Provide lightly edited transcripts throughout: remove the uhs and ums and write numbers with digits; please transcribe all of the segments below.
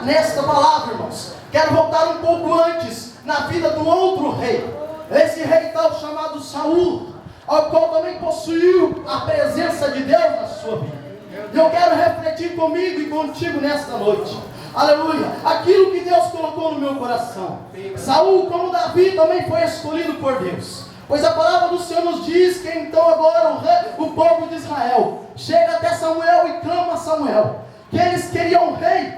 nesta palavra, irmãos. Quero voltar um pouco antes, na vida do outro rei. Esse rei tal chamado Saul, ao qual também possuiu a presença de Deus na sua vida. E eu quero refletir comigo e contigo nesta noite. Aleluia. Aquilo que Deus colocou no meu coração. Saul, como Davi, também foi escolhido por Deus. Pois a palavra do Senhor nos diz que então agora o povo de Israel chega até Samuel e clama a Samuel que eles queriam um rei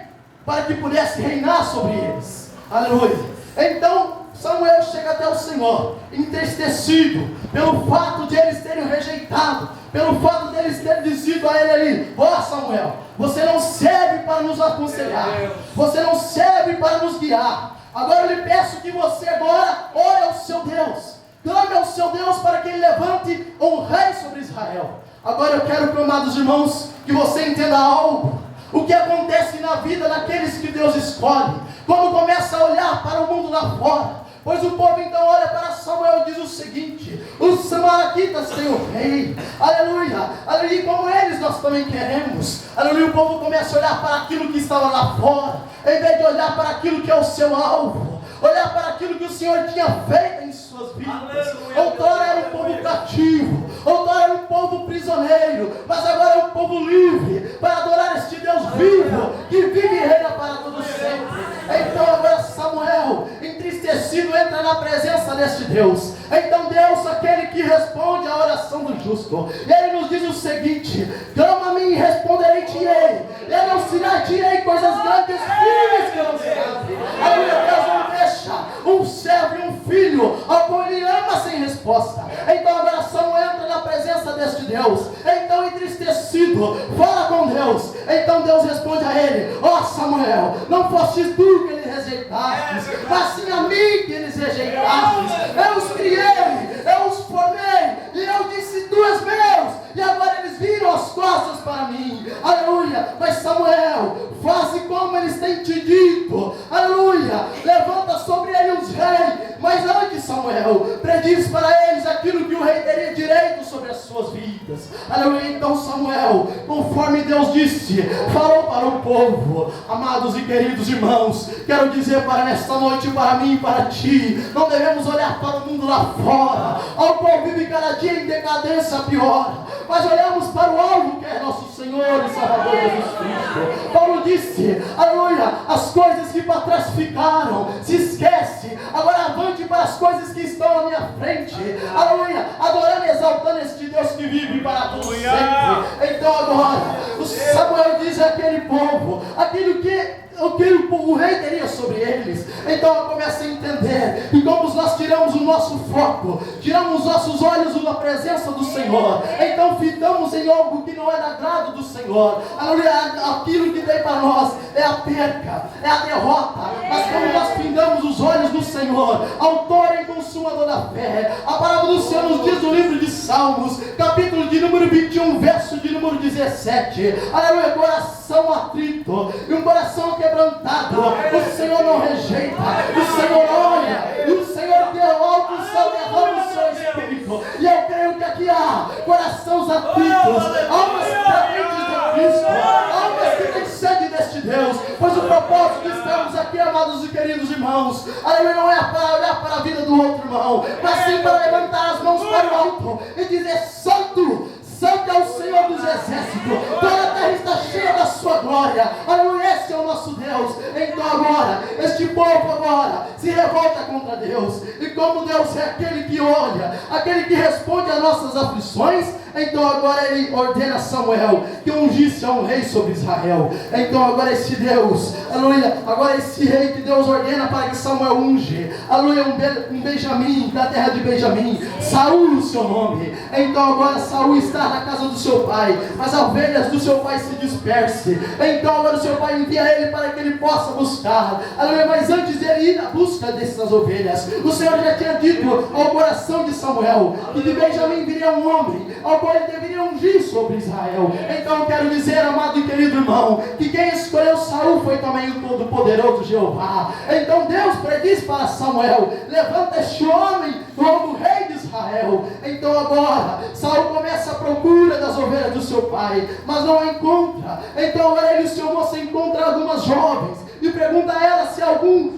para que pudesse reinar sobre eles. Aleluia. Então Samuel chega até o Senhor, entristecido pelo fato de eles terem rejeitado, pelo fato de eles terem dizido a ele ali: ó Samuel, você não serve para nos aconselhar, você não serve para nos guiar. Agora eu lhe peço que você agora ore ao seu Deus, clame ao seu Deus para que ele levante um rei sobre Israel. Agora eu quero, amados irmãos, que você entenda algo. O que acontece na vida daqueles que Deus escolhe, quando começa a olhar para o mundo lá fora. Pois o povo então olha para Samuel e diz o seguinte: os Amalequitas têm o rei, aleluia, aleluia, como eles nós também queremos. Aleluia, o povo começa a olhar para aquilo que estava lá fora, em vez de olhar para aquilo que é o seu alvo, olhar para aquilo que o Senhor tinha feito em suas vidas. Outrora era um povo cativo, outrora era um povo prisioneiro, mas agora é um povo livre, para adorar este Deus vivo, que vive e reina para todo sempre. Então agora Samuel, entristecido, entra na presença deste Deus. Então Deus, aquele que responde à oração do justo, ele nos diz o seguinte: clama a mim e responderei-te-ei, e anunciar-te-ei coisas grandes e firmes que não se sabem. Aleluia. Deus não deixa um servo e um filho ao qual ele ama sem resposta. Então agora Samuel entra na presença deste Deus, então entristecido, fala com Deus. Então Deus responde a ele: ó Samuel, não foste tu que eles rejeitaste, mas sim a mim que eles rejeitaste. Eu os criei, eu os formei, e eu disse: tu és meus. E agora eles viram as costas para mim. Aleluia. Mas Samuel, faze como eles têm te dito. Aleluia. Levanta sobre eles rei. Mas antes, Samuel, prediz para eles aquilo que o rei teria direito sobre as suas vidas. Aleluia. Então Samuel, conforme Deus disse, falou para o povo. Amados e queridos irmãos, quero dizer para nesta noite, para mim e para ti, não devemos olhar para o mundo lá fora, ao qual vive cada dia em decadência pior, mas olhamos para o alvo que é nosso Senhor e Salvador Jesus Cristo. Paulo disse: aleluia, as coisas que para trás ficaram, se esquece, agora avante para as coisas que estão à minha frente. Aleluia, adorando e exaltando este Deus que vive para todos sempre. Então agora, o Samuel diz àquele povo aquilo que o rei teria sobre eles. Então começa a entender, e como nós tiramos o nosso foco, tiramos os nossos olhos da presença do Senhor, então fitamos em algo que não é da agrado do Senhor. Aleluia. Aquilo que tem para nós é a perca, é a derrota. Mas quando nós findamos os olhos do Senhor, autor e consumador da fé, a palavra do Senhor nos diz no livro de Salmos, capítulo de número 21, verso de número 17, aleluia, coração atrito e um coração quebrantado, o Senhor não rejeita, o Senhor olha, e o Senhor deu algo do céu, derrama o seu Espírito. E eu creio que aqui há corações atritos, almas carentes de Cristo, almas que têm sede deste Deus, pois o propósito de estarmos aqui, amados e queridos irmãos, aleluia, não é para olhar para a vida do outro irmão, mas sim para levantar as mãos para o alto e dizer: santo, santo é o Senhor dos exércitos, toda a terra está cheia da sua glória. Aleluia, esse é o nosso Deus. Então agora, este povo agora se revolta contra Deus, e como Deus é aquele que olha, aquele que responde às nossas aflições, então agora ele ordena a Samuel que ungisse a um rei sobre Israel. Então agora esse Deus, aleluia, agora esse rei que Deus ordena para que Samuel unge, aleluia, um Benjamim, da terra de Benjamim, Saul o seu nome. Então agora Saul está na casa do seu pai, mas as ovelhas do seu pai se dispersem. Então agora o seu pai envia ele para que ele possa buscar, aleluia, mas antes de ele ir na busca dessas ovelhas, o Senhor já tinha dito ao coração de Samuel que de Benjamim viria um homem ao qual ele deveria ungir sobre Israel. Então eu quero dizer, amado e querido irmão, que quem escolheu Saul foi também o Todo-Poderoso Jeová. Então Deus prediz para Samuel: levanta este homem como rei de Israel. Israel. Então agora, Saul começa a procura das ovelhas do seu pai, mas não a encontra. Então agora ele e o seu moço encontram algumas jovens e pergunta a ela se algum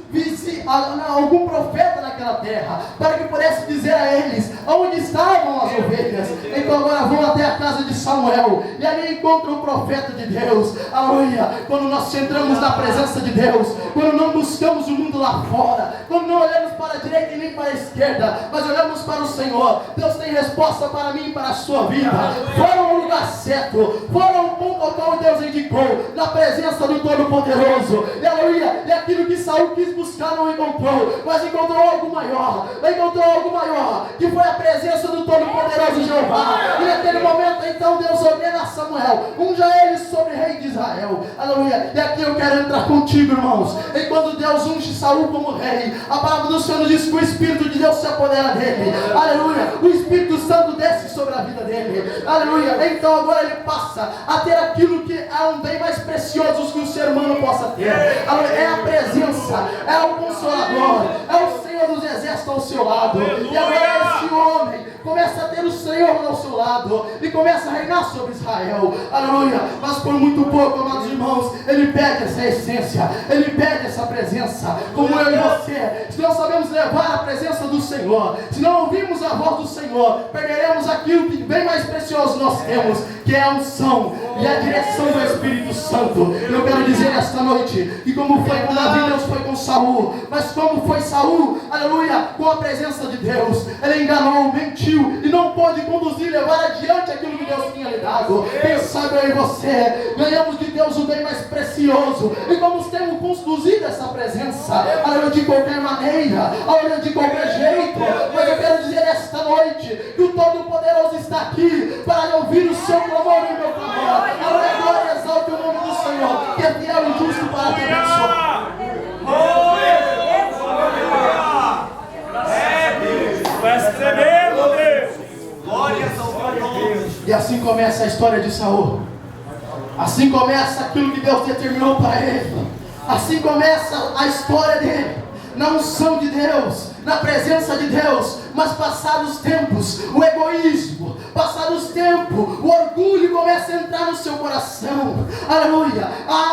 profeta naquela terra, para que pudesse dizer a eles onde estavam as ovelhas. Então agora vão até a casa de Samuel e ali encontram o profeta de Deus. Aleluia! Quando nós entramos na presença de Deus, quando não buscamos o mundo lá fora, quando não olhamos para a direita e nem para a esquerda, mas olhamos para o Senhor, Deus tem resposta para mim e para a sua vida. Foram ao lugar certo, foram ao ponto ao qual Deus indicou, na presença do Todo-Poderoso. E aleluia! E aquilo que Saul quis buscar não encontrou, mas encontrou algo maior, que foi a presença do Todo-Poderoso Jeová. E naquele momento então Deus ordena a Samuel: unja ele sobre rei de Israel. Aleluia! E aqui eu quero entrar contigo, irmãos. E quando Deus unge Saul como rei, a palavra do Senhor diz que o Espírito de Deus se apodera dele. Aleluia! O Espírito Santo desce sobre a vida dele. Aleluia! Então agora ele passa a ter aquilo que é um bem mais precioso que o ser humano possa ter. Aleluia! É a presença, é o Consolador, é o Senhor dos Exércitos ao seu lado. E agora esse homem começa a ter o Senhor ao seu lado e começa a reinar sobre Israel. Aleluia! Mas por muito pouco, amados irmãos, ele perde essa essência, ele perde essa presença. Como eu e você, se não sabemos levar a presença do Senhor, se não ouvirmos a voz do Senhor, perderemos aquilo que bem mais precioso nós temos, que é a unção e a direção do Espírito Santo. Eu quero dizer esta noite que como foi com Davi, Deus foi com Saul, mas como foi Saul, aleluia, com a presença de Deus, ele enganou, mentiu e não pôde conduzir, levar adiante aquilo que Deus tinha lhe dado. Quem sabe eu e você ganhamos de Deus o bem mais precioso e como temos conduzido essa presença, aleluia, de qualquer maneira, aleluia, de qualquer jeito. Mas eu quero dizer esta noite que o Todo-Poderoso está aqui para ouvir o seu clamor e o meu clamor. Aleluia, glória, exalte o nome do Senhor, que é fiel e justo para te abençoar. E assim começa a história de Saul. Assim começa aquilo que Deus determinou para ele. Assim começa a história dele, na unção de Deus, na presença de Deus. Mas passados os tempos, o egoísmo, passados os tempos, o orgulho começa a entrar no seu coração. Aleluia!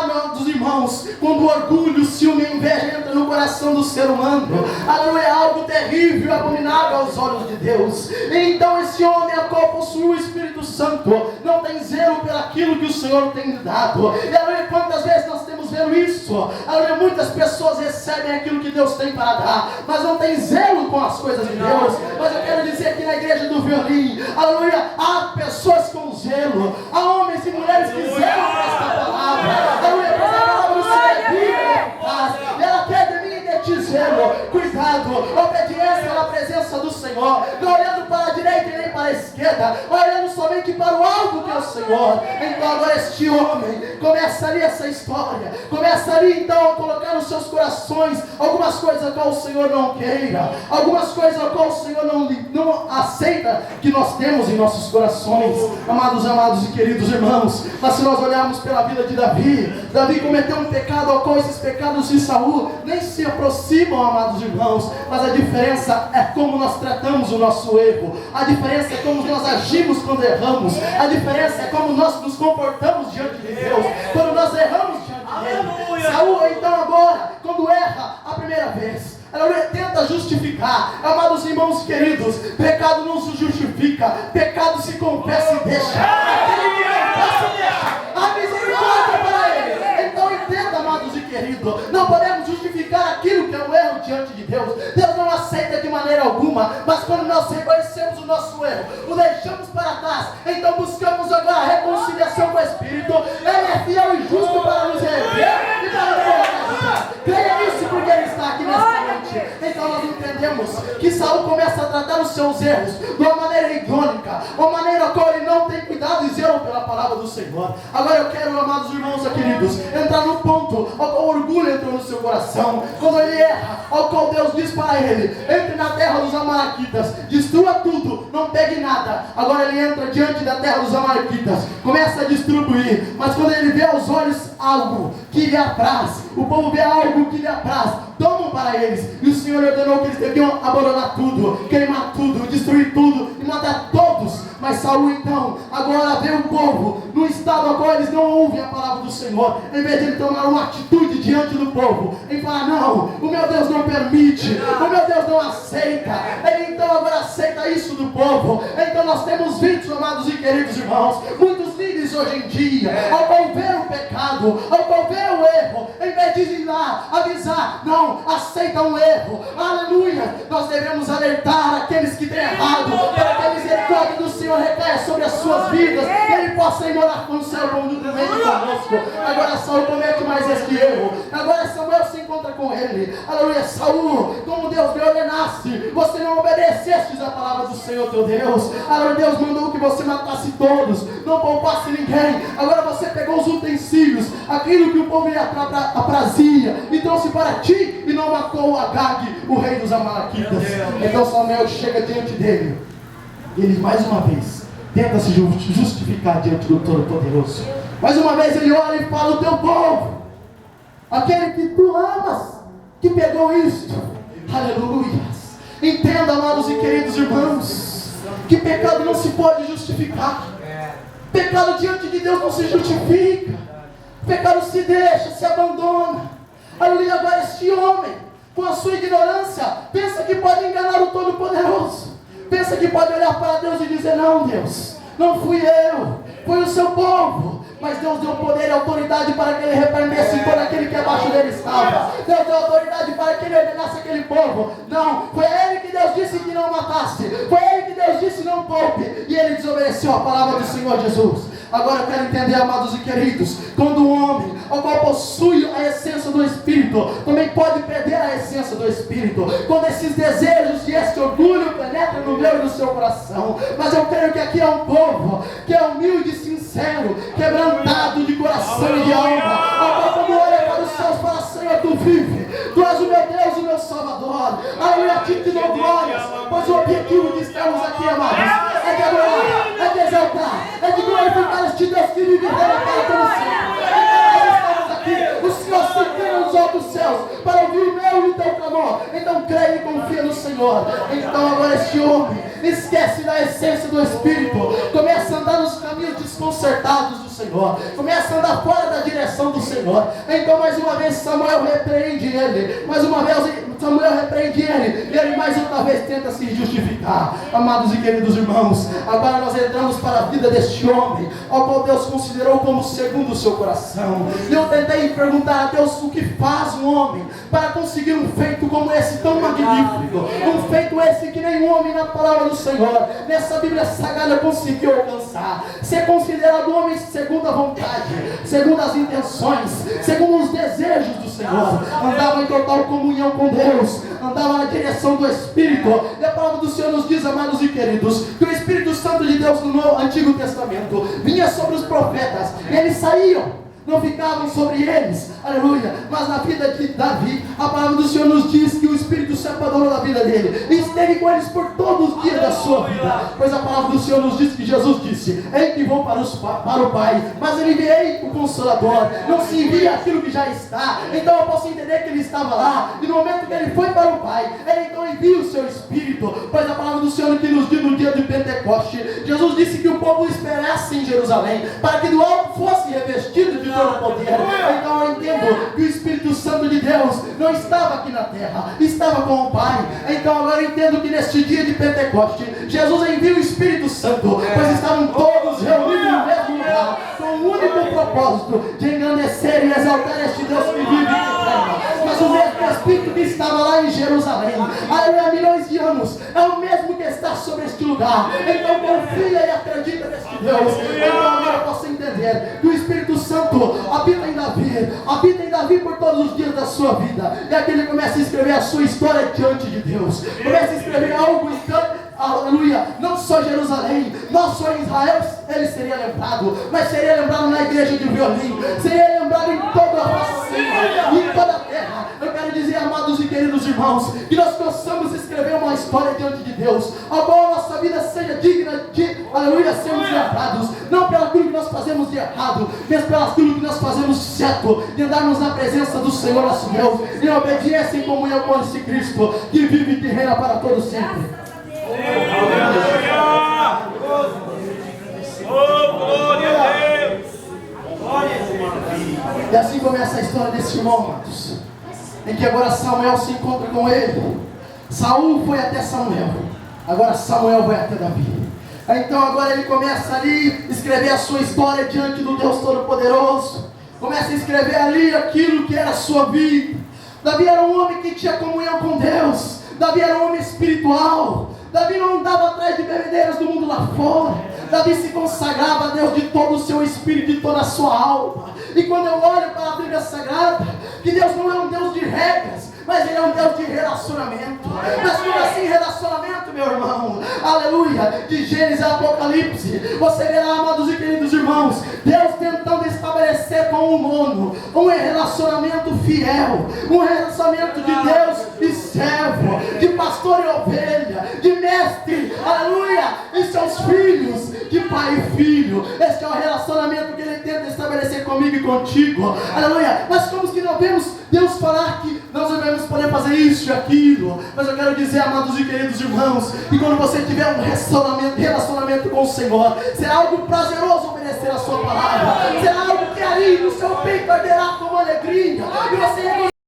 Meus irmãos, quando o orgulho, o ciúme e a inveja entra no coração do ser humano, aleluia, é algo terrível e abominável aos olhos de Deus. E então esse homem, a qual possui o Espírito Santo, não tem zelo pelaquilo que o Senhor tem lhe dado. E aleluia, quantas vezes nós temos vendo isso? Aleluia, muitas pessoas recebem aquilo que Deus tem para dar, mas não tem zelo com as coisas de Deus. Mas eu quero dizer que na igreja do Violim, aleluia, há pessoas com zelo, há homens e mulheres que zelam para esta palavra, aleluia, porque a palavra do Senhor é viva e eficaz, e ela quer de mim e de ti zelo, cuidado, obediência na presença do Senhor, não olhando para a direita e nem para a esquerda, olhando somente para o alto que é o Senhor. Então agora este homem começa ali essa história, começa ali então a colocar nos seus corações algumas coisas a qual o Senhor não queira, algumas coisas a qual o Senhor não aceita que nós temos em nossos corações. Amados e queridos irmãos, mas se nós olharmos pela vida de Davi cometeu um pecado ao qual esses pecados de Saul nem se aproximam, amados irmãos, mas a diferença é como nós tratamos o nosso erro, a diferença é como nós agimos quando erramos, a diferença é como nós nos comportamos diante de Deus quando nós erramos diante dele. Saul então agora, quando erra a primeira vez, ela tenta justificar. Amados irmãos queridos, pecado não se justifica, pecado se confessa e deixa. Aquele que confessa e deixa, a misericórdia para ele. Então entenda, amados e queridos, não podemos justificar aquilo que é um erro diante de Deus. Deus não aceita de maneira alguma, mas quando nós reconhecemos o nosso erro, o deixamos para trás, então buscamos agora a reconciliação com o Espírito. Ele é fiel e justo para nos reerguer e para nos colocar. Creia nisso, porque Ele está aqui nesta noite. Então nós entendemos que Saul começa a tratar os seus erros de uma maneira idônea, uma maneira a qual ele não tem cuidado e zelo pela palavra do Senhor. Agora eu quero, amados irmãos e queridos, entrar no ponto ao qual o orgulho entrou no seu coração, quando ele erra, ao qual Deus diz para ele: entre na terra dos Amalequitas, destrua tudo, não pegue nada. Agora ele entra diante da terra dos Amalequitas, começa a distribuir, mas quando ele vê aos olhos algo que lhe apraz, o povo vê algo que lhe apraz, tomam para eles. E o Senhor ordenou que eles deviam abandonar tudo, queimar tudo, destruir tudo e matar todos. Mas Saul então, agora vê o povo no estado agora eles não ouvem a palavra do Senhor. Em vez de ele tomar uma atitude diante do povo, em falar, não, o meu Deus não permite, o meu Deus não aceita, ele então agora aceita isso do povo. Então nós temos visto, amados e queridos irmãos, muitos líderes hoje em dia, ao ver o pecado, ao ver o erro, em vez de ir lá avisar, não, aceita um erro, aleluia. Nós devemos alertar aqueles que têm errado, para que a misericórdia do Senhor recaia sobre as suas vidas, que ele possa ir morar com o céu como no meio conosco. Agora Saul comete mais este erro, agora Samuel se encontra com ele, aleluia. Saul, como Deus lhe ordenasse, você não obedeceste a palavra do Senhor teu Deus, aleluia. Deus mandou que você matasse todos, não poupasse ninguém. Agora você pegou os utensílios, aquilo que o povo lhe aprazia, e trouxe para ti, e não matou Agag, o rei dos Amalequitas. Então Samuel chega diante dele, e ele mais uma vez tenta se justificar diante do Todo-Poderoso. Mais uma vez ele olha e fala, o teu povo, aquele que tu amas, que pegou isto, aleluia. Entenda, amados e queridos irmãos, que pecado não se pode justificar. Pecado diante de Deus não se justifica. Pecado se deixa, se abandona. Aleluia. Agora este homem, com a sua ignorância, pensa que pode enganar o Todo-Poderoso. Pensa que pode olhar para Deus e dizer, não, Deus, não fui eu, foi o seu povo. Mas Deus deu poder e autoridade para que ele repreendesse todo aquele que abaixo dele estava. Deus deu autoridade para que ele ordenasse aquele povo. Não, foi a ele que Deus disse que não matasse, foi a ele que Deus disse não poupe, e ele desobedeceu a palavra do Senhor Jesus. Agora eu quero entender, amados e queridos, quando um homem, ao qual possui a essência do Espírito, também pode perder a essência do Espírito, quando esses desejos e esse orgulho penetram no meio do seu coração. Mas eu creio que aqui é um povo que é humilde e sincero, quebrantado de coração e de alma, ao qual quando olha para os céus, fala, Senhor, tu vive, tu és o meu Deus, o meu Salvador, aleluia, a ti te dou glórias, pois o objetivo de estarmos aqui, amados, é de adorar, é de exaltar, é de glorificar este Deus que vive e reina para todo sempre. Nós estamos aqui, o Senhor se inclina nos altos céus para ouvir o meu e o teu clamor. Então creia e confia no Senhor. Então agora este homem esquece da essência do Espírito, começa a andar nos caminhos desconcertados do Senhor, começa a andar fora da direção do Senhor. Então mais uma vez Samuel repreende ele, mais uma vez Samuel repreende ele, e ele mais outra vez tenta se justificar. Amados e queridos irmãos, agora nós entramos para a vida deste homem, ao qual Deus considerou como segundo o seu coração. E eu tentei perguntar a Deus o que faz um homem para conseguir um feito como esse tão magnífico, um feito esse que nenhum homem na palavra do Senhor, nessa Bíblia Sagrada, conseguiu alcançar. Ser considerado homem segundo a vontade, segundo as intenções, segundo os desejos do Senhor, andava em total comunhão com Deus, andava na direção do Espírito. E a palavra do Senhor nos diz, amados e queridos, que o Espírito Santo de Deus no Antigo Testamento vinha sobre os profetas, e eles saíam, não ficavam sobre eles, aleluia. Mas na vida de Davi, a palavra do Senhor nos diz que o Espírito se apoderou da vida dele e esteve com eles por todos os dias da sua vida. Pois a palavra do Senhor nos diz que Jesus disse, ei que vou para o Pai, mas ele enviei o Consolador. Não se envia aquilo que já está. Então eu posso entender que ele estava lá, e no momento que ele foi para o Pai, ele então envia o seu Espírito. Pois a palavra do Senhor que nos diz no dia de Pentecoste, Jesus disse que o povo esperasse em Jerusalém, para que do alto fosse revestido de todo poder. Então eu entendo que o Espírito Santo de Deus não estava aqui na terra, estava com o Pai. Então agora eu entendo que neste dia de Pentecoste, Jesus envia o Espírito Santo, pois estavam todos reunidos no mesmo lugar, com o único propósito de engrandecer e exaltar este Deus que vive e reina. Mas o mesmo Espírito que estava lá em Jerusalém, há milhões de anos, é o mesmo que está sobre este lugar. Então confia e acredita neste Deus. Então agora eu posso entender que o Espírito Santo habita em Davi por todos os dias da sua vida. E aqui ele começa a escrever a sua história diante de Deus, começa a escrever algo aleluia, não só Jerusalém, não só em Israel ele seria lembrado, mas seria lembrado na igreja de violino, seria lembrado em toda a face e em toda a terra. Eu quero dizer, amados e queridos irmãos, que nós possamos escrever uma história diante de Deus, a qual a nossa vida seja digna de, aleluia, sermos lembrados, não pelo aquilo que nós fazemos de errado, mas pelo aquilo que nós fazemos de certo, de andarmos na presença do Senhor nosso Deus, em obediência e comunhão com esse Cristo, que vive e que reina para todo sempre. Glória a Deus! E assim começa a história desse irmão, amados, em que agora Samuel se encontra com ele. Saul foi até Samuel, agora Samuel vai até Davi. Então agora ele começa ali a escrever a sua história diante do Deus Todo-Poderoso, começa a escrever ali aquilo que era a sua vida. Davi era um homem que tinha comunhão com Deus, Davi era um homem espiritual, Davi não andava atrás de bebedeiras do mundo lá fora. Davi se consagrava a Deus de todo o seu espírito, de toda a sua alma. E quando eu olho para a Bíblia Sagrada, que Deus não é um Deus de regras, mas Ele é um Deus de relacionamento. Mas como assim relacionamento, meu irmão? Aleluia! De Gênesis a Apocalipse, você verá, amados e queridos irmãos, Deus tentando estabelecer com o humano um relacionamento fiel, um relacionamento de Deus e servo, de pastor e ovelha, de mestre, aleluia, e seus filhos, de pai e filho. Esse é o relacionamento que Ele tenta estabelecer comigo e contigo, aleluia. Mas como que não vemos Deus falar que nós devemos poder fazer isso e aquilo? Mas eu quero dizer, amados e queridos irmãos, que quando você tiver um relacionamento com o Senhor, será algo prazeroso obedecer a sua palavra, será algo que ali no seu peito arderá como alegria, e você